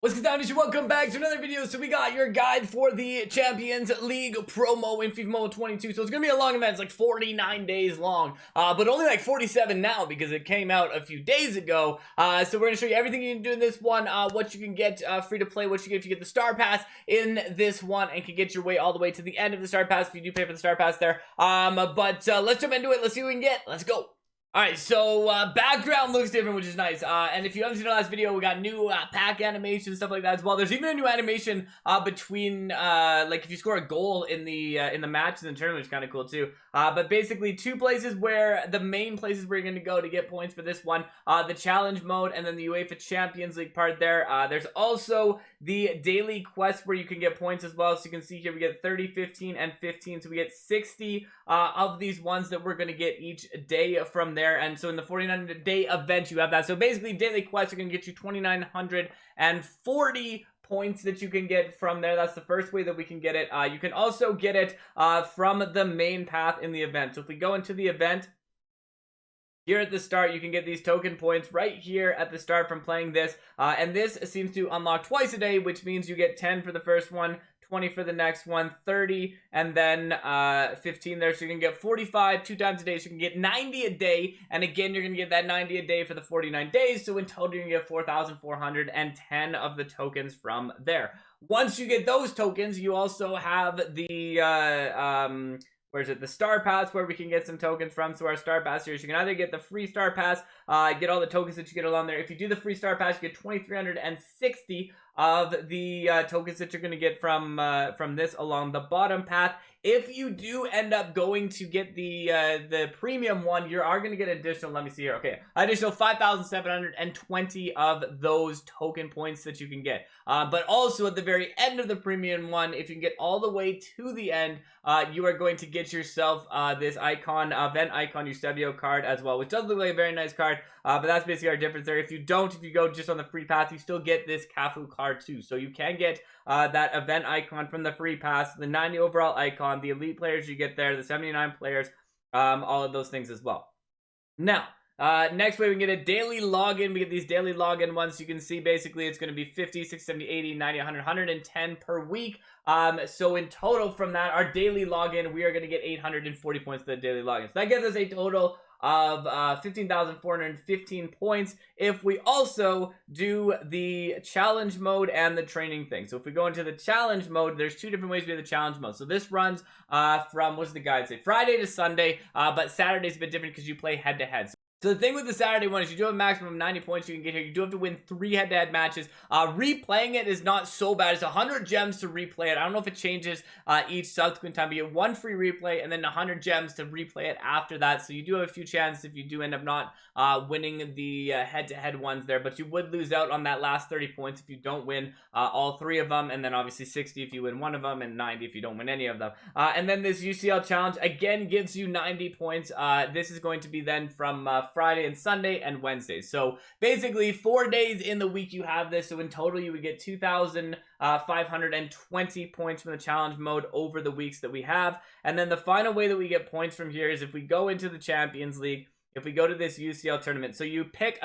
What's good, Nation? Welcome back to another video. So we got your guide for the Champions League promo in FIFA Mobile 22. So it's gonna be a long event. It's like 49 days long, but only like 47 now because it came out a few days ago. So we're gonna show you everything you can do in this one, what you can get free to play, what you get if you get the Star Pass in this one, and can get your way all the way to the end of the Star Pass if you do pay for the Star Pass there. Let's jump into it. Let's see what we can get. Let's go. Alright, so background looks different, which is nice. And if you haven't seen the last video, we got new pack animation, stuff like that as well. There's even a new animation between like if you score a goal in the match in the tournament, which is kind of cool too. But basically two places where the main places where you're going to go to get points for this one, the challenge mode and then the UEFA Champions League part there. There's also the daily quest where you can get points as well. So you can see here we get 30, 15, and 15. So we get 60 of these ones that we're going to get each day from there. And so in the 49-day event, you have that. So basically, daily quests are going to get you 2,940 points that you can get from there. That's the first way that we can get it. You can also get it from the main path in the event. So if we go into the event, here at the start, you can get these token points right here at the start from playing this. And this seems to unlock twice a day, which means you get 10 for the first one, 20 for the next one, 30, and then 15 there. So you can get 45 2 times a day. So you can get 90 a day. And again, you're going to get that 90 a day for the 49 days. So in total, you're going to get 4,410 of the tokens from there. Once you get those tokens, you also have the the Star Pass, where we can get some tokens from. So our Star Pass here, so you can either get the free Star Pass, get all the tokens that you get along there. If you do the free Star Pass, you get 2,360 of the tokens that you're going to get from this along the bottom path. If you do end up going to get the premium one, you are going to get additional, let me see here, okay, additional 5,720 of those token points that you can get. But also at the very end of the premium one, if you can get all the way to the end, you are going to get yourself this icon, event icon, Eusebio card as well, which does look like a very nice card, but that's basically our difference there. If you go just on the free path, you still get this Cafu card too. So you can get that event icon from the free pass, the 90 overall icon, the elite players you get there, the 79 players, all of those things as well. Now, next way we can get a daily login. We get these daily login ones. You can see basically it's going to be 50, 60, 70, 80, 90, 100, 110 per week. So in total from that, our daily login, we are going to get 840 points for the daily login. So that gives us a total of 15,415 points if we also do the challenge mode and the training thing. So if we go into the challenge mode, there's two different ways to do the challenge mode. So this runs from, what's the guide say, Friday to Sunday, but Saturday's a bit different because you play head to head. So the thing with the Saturday one is you do have a maximum of 90 points you can get here. You do have to win 3 head-to-head matches. Replaying it is not so bad. It's 100 gems to replay it. I don't know if it changes each subsequent time. But you get 1 free replay and then 100 gems to replay it after that. So you do have a few chances if you do end up not winning the head-to-head ones there. But you would lose out on that last 30 points if you don't win all 3 of them. And then obviously 60 if you win 1 of them, and 90 if you don't win any of them. And then this UCL challenge again gives you 90 points. This is going to be then from Friday and Sunday and Wednesday. So basically 4 days in the week you have this. So in total you would get 2,520 points from the challenge mode over the weeks that we have. And then the final way that we get points from here is if we go into the Champions League, if we go to this UCL tournament. So you pick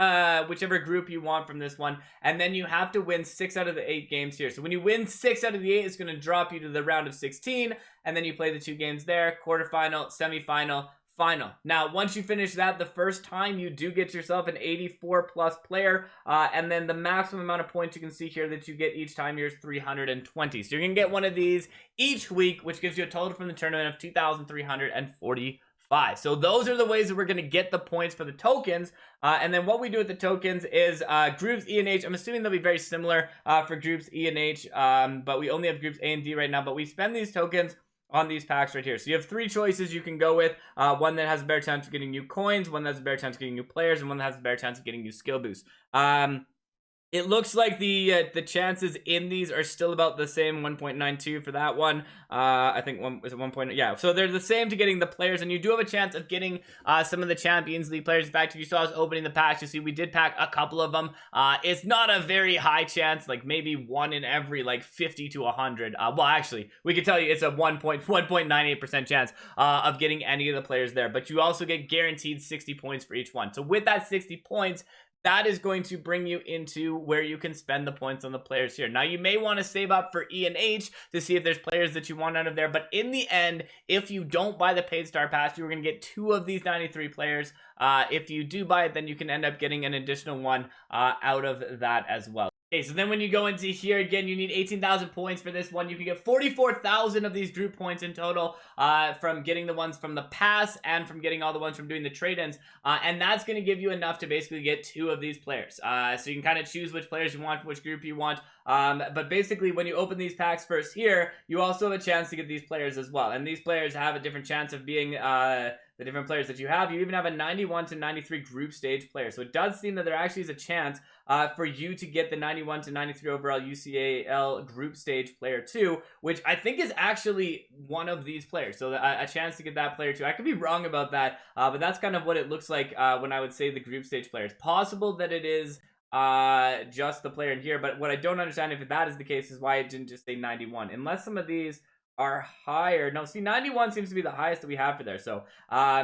whichever group you want from this one, and then you have to win 6 out of the 8 games here. So when you win 6 out of the 8, it's going to drop you to the round of 16, and then you play the 2 games there, quarterfinal, semifinal, final. Now, once you finish that the first time, you do get yourself an 84 plus player, and then the maximum amount of points you can see here that you get each time here is 320. So you're gonna get one of these each week, which gives you a total from the tournament of 2,345. So those are the ways that we're going to get the points for the tokens. And then what we do with the tokens is groups E and H. I'm assuming they'll be very similar for groups E and H, but we only have groups A and D right now. But we spend these tokens on these packs right here. So you have 3 choices you can go with. One that has a better chance of getting you coins, one that has a better chance of getting you players, and one that has a better chance of getting you skill boosts. It looks like the chances in these are still about the same, 1.92 for that one. I think is it 1. Yeah, so they're the same to getting the players, and you do have a chance of getting some of the Champions League players. In fact, if you saw us opening the packs, you see we did pack a couple of them. It's not a very high chance, like maybe 1 in every like 50 to 100. Well, actually, we can tell you it's a 1.98% chance of getting any of the players there. But you also get guaranteed 60 points for each one. So with that 60 points, that is going to bring you into where you can spend the points on the players here. Now, you may want to save up for E and H to see if there's players that you want out of there, but in the end, if you don't buy the paid star pass, you're going to get 2 of these 93 players. If you do buy it, then you can end up getting an additional one out of that as well. Okay, so then when you go into here, again, you need 18,000 points for this one. You can get 44,000 of these group points in total from getting the ones from the pass and from getting all the ones from doing the trade-ins. And that's going to give you enough to basically get 2 of these players. So you can kind of choose which players you want, which group you want. But basically, when you open these packs first here, you also have a chance to get these players as well. And these players have a different chance of being the different players that you have. You even have a 91 to 93 group stage player. So it does seem that there actually is a chance for you to get the 91 to 93 overall UCL group stage player too, which I think is actually one of these players. So a chance to get that player too. I could be wrong about that, but that's kind of what it looks like when I would say the group stage player. It's possible that it is just the player in here, but what I don't understand, if that is the case, is why it didn't just say 91, unless some of these are higher. No, see, 91 seems to be the highest that we have for there, so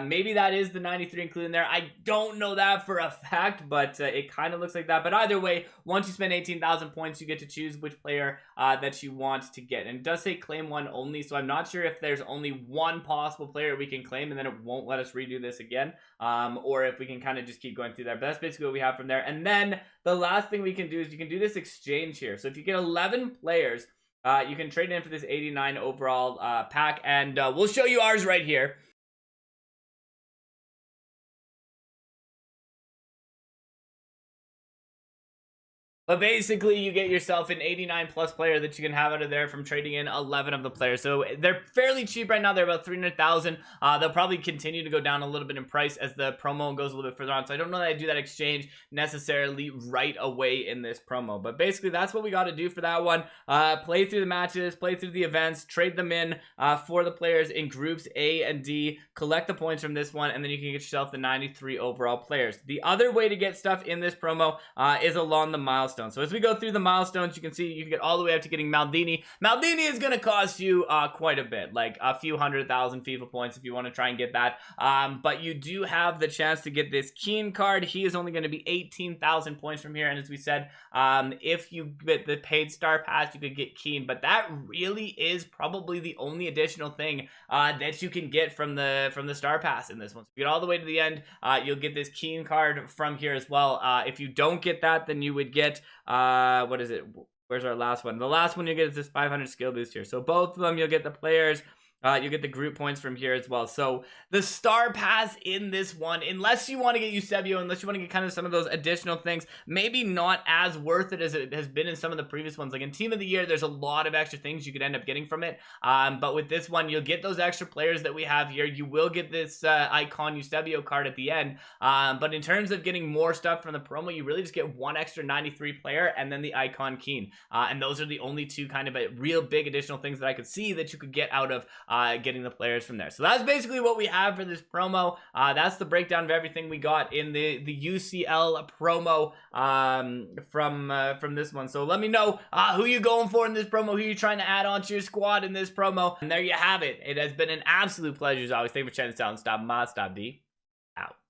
maybe that is the 93 included in there. I don't know that for a fact, but it kind of looks like that. But either way, once you spend 18,000 points, you get to choose which player that you want to get, and it does say claim one only, so I'm not sure if there's only one possible player we can claim and then it won't let us redo this again, or if we can kind of just keep going through there. But that's basically what we have from there. And then the last thing we can do is you can do this exchange here. So if you get 11 players, you can trade in for this 89 overall pack, and we'll show you ours right here. But basically, you get yourself an 89 plus player that you can have out of there from trading in 11 of the players. So they're fairly cheap right now. They're about 300,000. They'll probably continue to go down a little bit in price as the promo goes a little bit further on. So I don't know that I do that exchange necessarily right away in this promo. But basically, that's what we got to do for that one. Play through the matches, play through the events, trade them in for the players in groups A and D, collect the points from this one, and then you can get yourself the 93 overall players. The other way to get stuff in this promo is along the milestones. So as we go through the milestones, you can see you can get all the way up to getting Maldini. Maldini is going to cost you quite a bit, like a few 100,000 FIFA points if you want to try and get that. But you do have the chance to get this Keane card. He is only going to be 18,000 points from here. And as we said, if you get the paid star pass, you could get Keane. But that really is probably the only additional thing that you can get from the star pass in this one. So if you get all the way to the end, you'll get this Keane card from here as well. If you don't get that, then you would get what is it? Where's our last one? The last one you get is this 500 skill boost here. So both of them, you'll get the players. You get the group points from here as well. So the star pass in this one, unless you want to get Eusebio, unless you want to get kind of some of those additional things, maybe not as worth it as it has been in some of the previous ones. Like in Team of the Year, there's a lot of extra things you could end up getting from it. But with this one, you'll get those extra players that we have here. You will get this icon Eusebio card at the end. But in terms of getting more stuff from the promo, you really just get one extra 93 player and then the icon Keane. And those are the only two kind of real big additional things that I could see that you could get out of getting the players from there. So that's basically what we have for this promo. That's the breakdown of everything we got in the UCL promo from this one. So let me know who you're going for in this promo, who you're trying to add onto your squad in this promo. And there you have it. It has been an absolute pleasure as always. Thank you for checking this out, and Stopde out.